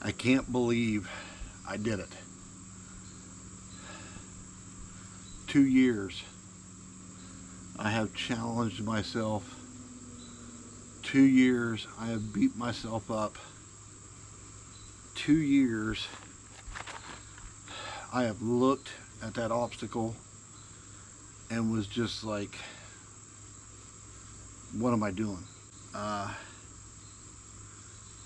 I can't believe I did it. 2 years I have challenged myself. 2 years I have beat myself up. 2 years I have looked at that obstacle and was just like, what am I doing? I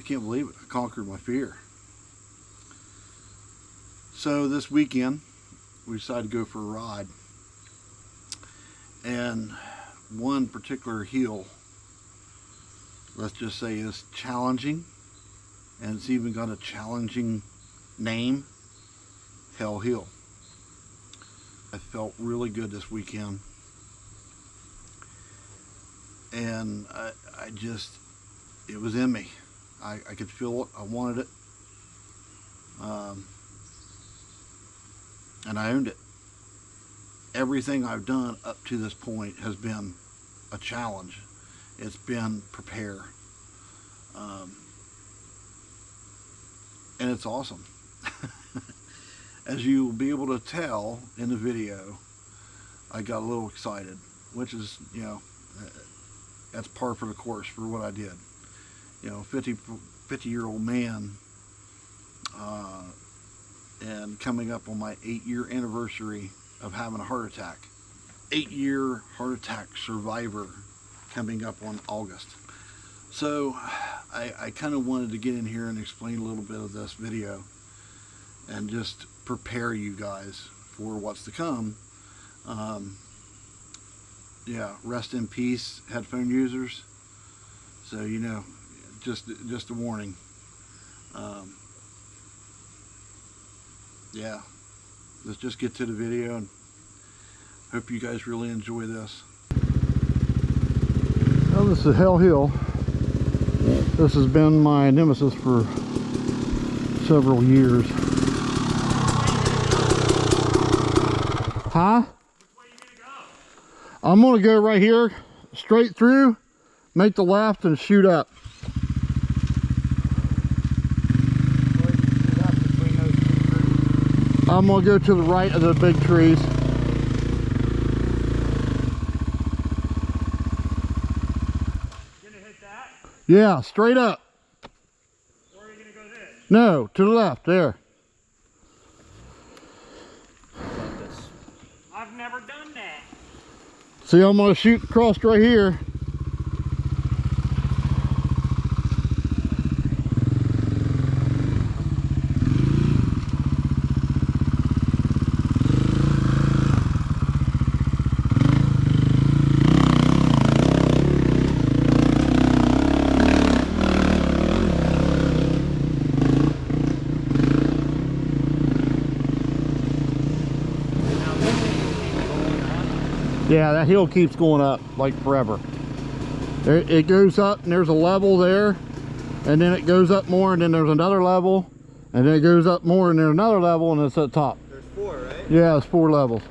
can't believe it. I conquered my fear. So this weekend we decided to go for a ride, and one particular hill, let's just say, is challenging, and it's even got a challenging name, Hell Hill. I felt really good this weekend, and I just, it was in me. I could feel it. I wanted it, and I owned it. Everything I've done up to this point has been a challenge. It's been prepare, and it's awesome. As you'll be able to tell in the video, I got a little excited, which is, you know, that's par for the course for what I did. You know, 50-year-old man, and coming up on my 8-year anniversary of having a heart attack. 8-year heart attack survivor coming up on August. So I kind of wanted to get in here and explain a little bit of this video and just prepare you guys for what's to come. Yeah, rest in peace, headphone users. So, you know, just a warning. Yeah, let's just get to the video, and hope you guys really enjoy this. Well, this is Hell Hill. This has been my nemesis for several years. Huh? Which way are you gonna go? I'm gonna go right here, straight through, make the left, and shoot up. I'm gonna go to the right of the big trees. You gonna hit that? Yeah, straight up. Or are you gonna go this? No, to the left, there. I've never done that. See, I'm gonna shoot across right here. Yeah, that hill keeps going up like forever. It goes up and there's a level there, and then it goes up more, and then there's another level, and then it goes up more, and there's another level, and it's at the top. There's 4, right? Yeah, it's 4 levels.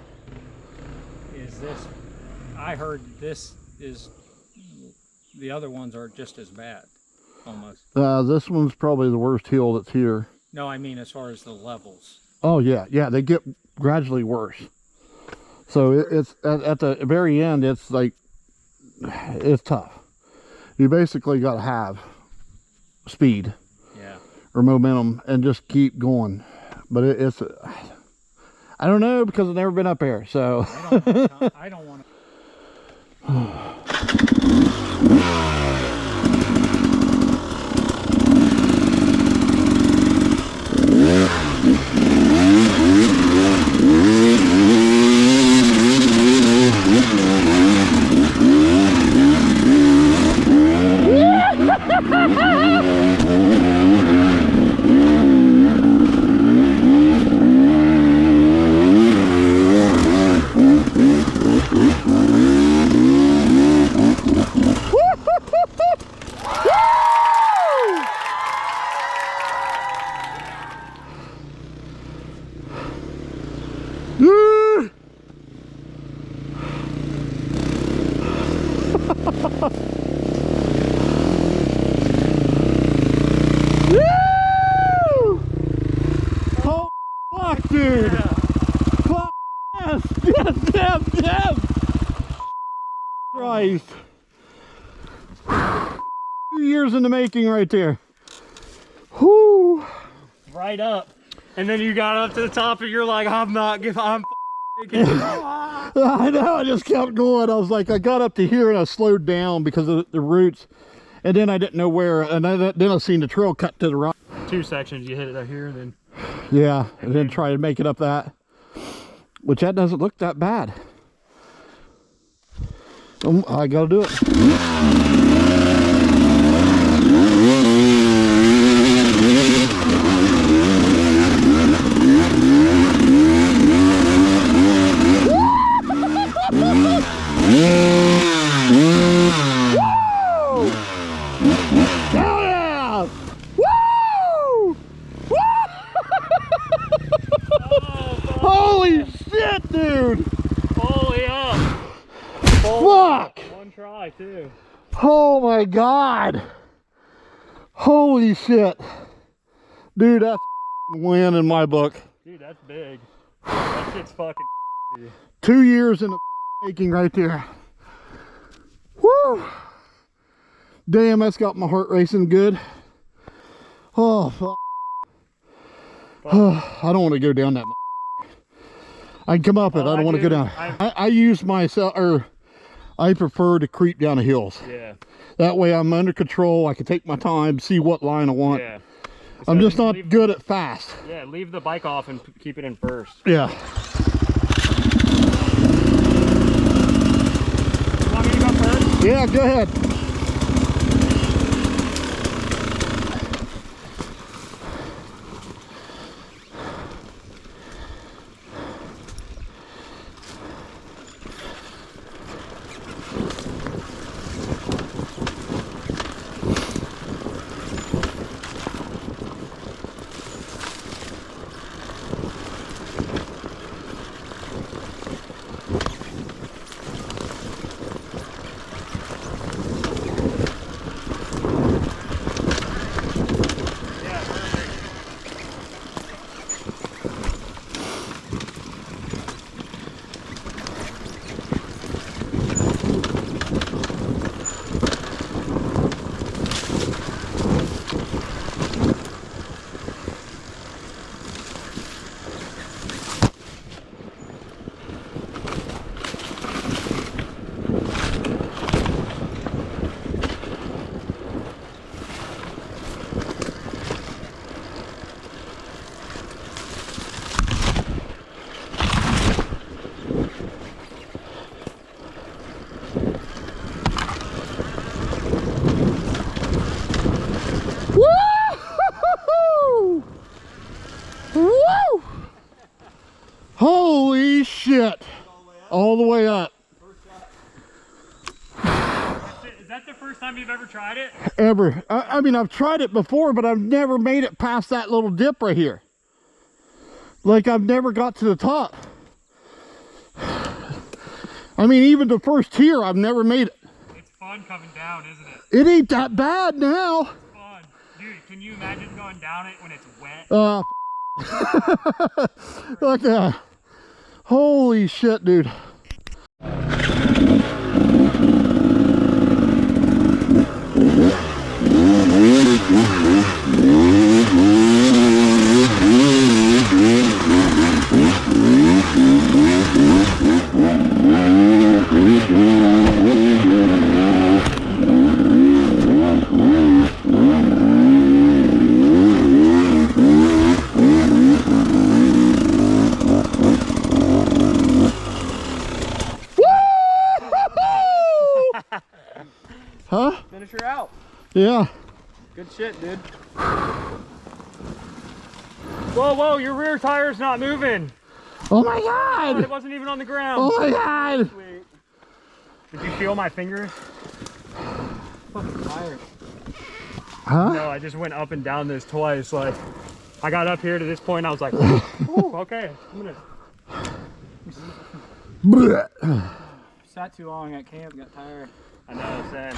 Is this, I heard this is, the other ones are just as bad, almost. This one's probably the worst hill that's here. No, I mean as far as the levels. Oh yeah, they get gradually worse. So it's at the very end, it's like, it's tough. You basically got to have speed, Yeah. or momentum, and just keep going. But it's, I don't know, because I've never been up there, so. I don't want to. dude. Yeah. Fuck yes. Yes. Christ. 2 years in the making right there. Whoo. Right up. And then you got up to the top and you're like, I'm taking it. I know, I just kept going. I was like, I got up to here and I slowed down because of the roots. And then I didn't know where. And then I seen the trail cut to the right. 2 sections, you hit it out here, and then Yeah, and then try to make it up that. Which that doesn't look that bad. I gotta do it. Hell yeah! Woo! Woo! Holy shit, dude! fully up. Fuck! One try too. Oh my god! Holy shit! Dude, that's a win in my book. Dude, that's big. That shit's fucking 2 years in the making right there. Woo! Damn, that's got my heart racing good. Oh, fuck. I don't want to go down that. I can come up it. I don't want to go down. I use myself, or I prefer to creep down the hills. Yeah. That way I'm under control. I can take my time, see what line I want. Yeah. I'm just not good at fast. Yeah, leave the bike off and keep it in first. Yeah. You want me to go first? Yeah, go ahead. Woo! Woo! Holy shit! All the way up. Is that the first time you've ever tried it? Ever. I mean, I've tried it before, but I've never made it past that little dip right here. Like, I've never got to the top. I mean, even the first tier, I've never made it. It's fun coming down, isn't it? It ain't that bad now. It's fun. Dude, can you imagine going down it when it's wet? Like that. Holy shit, dude. Huh? Finish her out. Yeah. Good shit, dude. Whoa, whoa, your rear tire's not moving. Oh my It god! wasn't even on the ground. Oh my god! Sweet. Did you feel my fingers? Fucking tired. Huh? No, I just went up and down this twice. Like, I got up here to this point, I was like, ooh, okay, I'm gonna. Blech. Sat too long at camp, got tired. I know, Sam.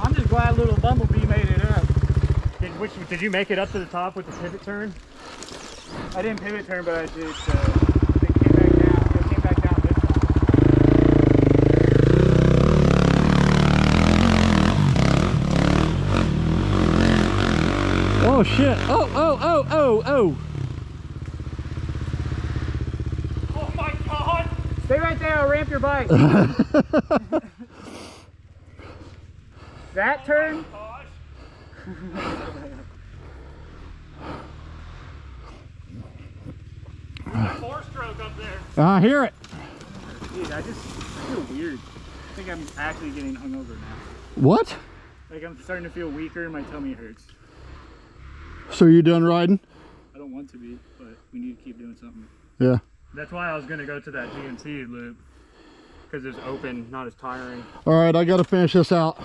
I'm just glad little Bumblebee made it up. Did you make it up to the top with the pivot turn? I didn't pivot turn, but I did. It came back down. It came back down this time. Oh shit. Oh. Oh my god! Stay right there. I'll ramp your bike. That turn. Four-stroke up there. I hear it. Dude, I feel weird. I think I'm actually getting hungover now. What? Like I'm starting to feel weaker. My tummy hurts. So you done riding? I don't want to be, but we need to keep doing something. Yeah. That's why I was gonna go to that GNC loop because it's open, not as tiring. All right, I got to finish this out.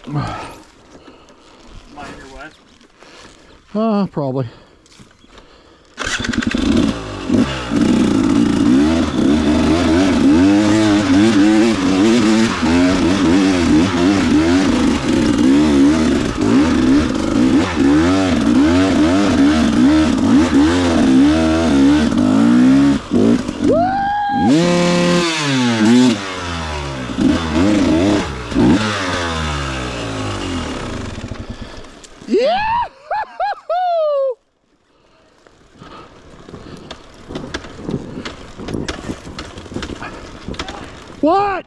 Might your what? Probably. Yeah! What?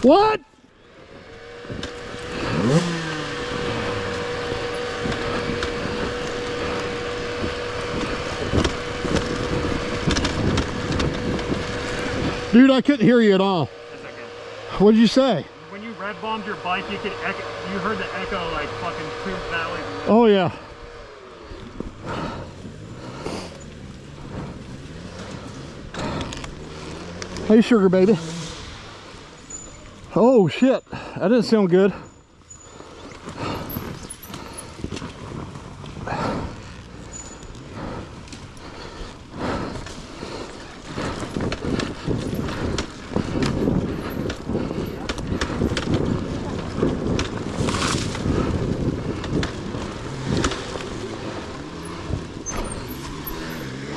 What? Dude, I couldn't hear you at all. That's okay. What'd you say? When you red bombed your bike, you could echo, you heard the echo like fucking Coos Valley. Oh yeah. Hey sugar baby. Oh shit, that didn't sound good.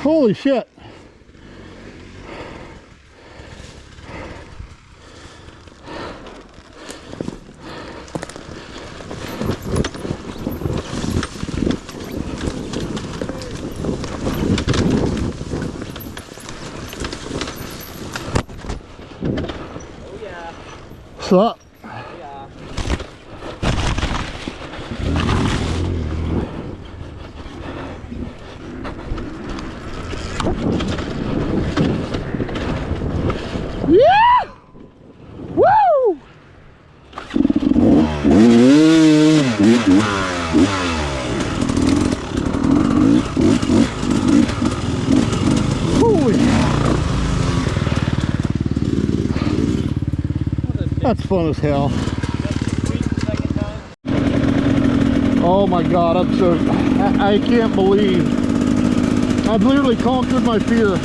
Holy shit. What's up? Yeah! Woo! Holy! That's fun as hell. Oh my God, I'm so, I can't believe I've literally conquered my fear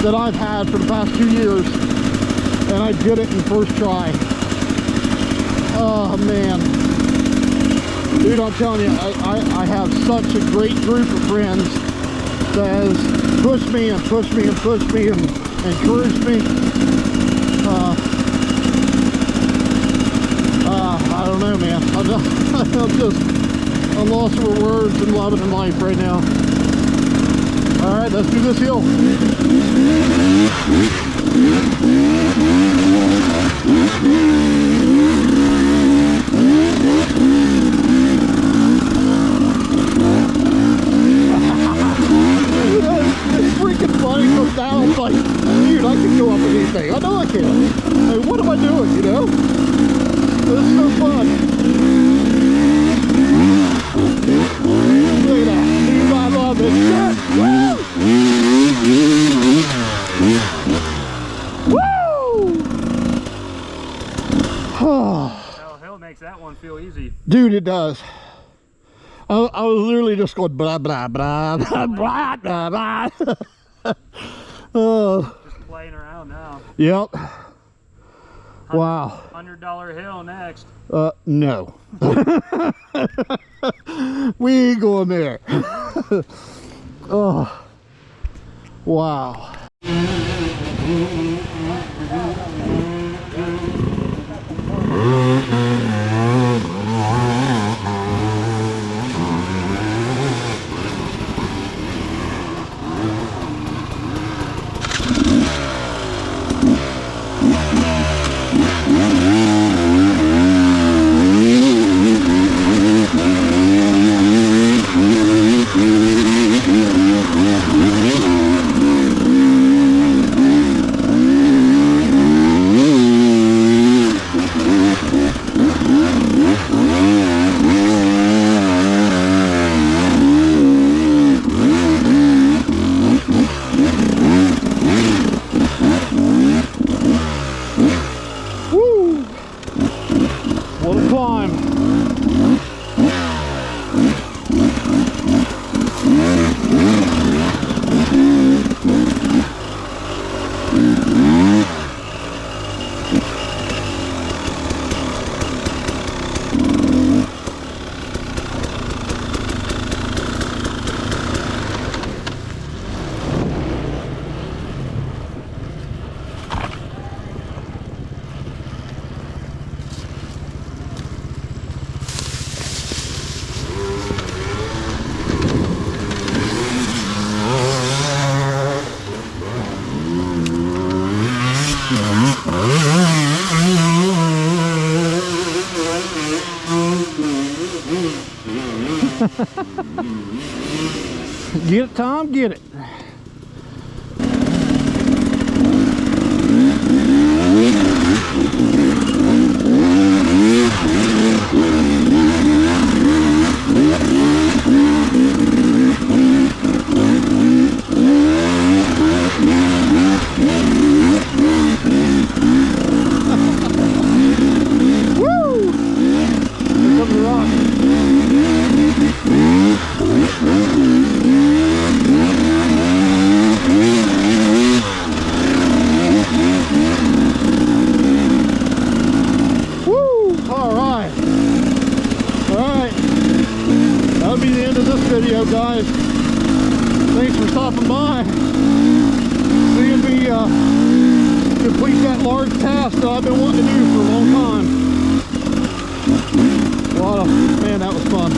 that I've had for the past 2 years, and I did it in first try. Oh man, dude, I'm telling you, I have such a great group of friends that has pushed me and pushed me and pushed me and encouraged me. I don't know, man. I'm lost for words and loving in life right now. All right, let's do this hill. It's freaking funny from down. It's like, dude, I can go up with anything. I know I can. Like, what am I doing, you know? This is so fun. Look at that. Dude, I love this shit. Woo! Woo! Hell makes that one feel easy. Dude, it does. I was literally just going blah, blah, blah, blah, blah, blah, blah. Just playing around now. Yep. Wow. $100 hill next. No. We ain't going there. Oh. Wow. Woo! What a climb. Get it, Tom, get it. Woo! Here comes the rock. Woo! Alright. Alright. That'll be the end of this video, guys. Thanks for stopping by. Seeing me complete that large task that I've been wanting to do for a long time. Man, that was fun.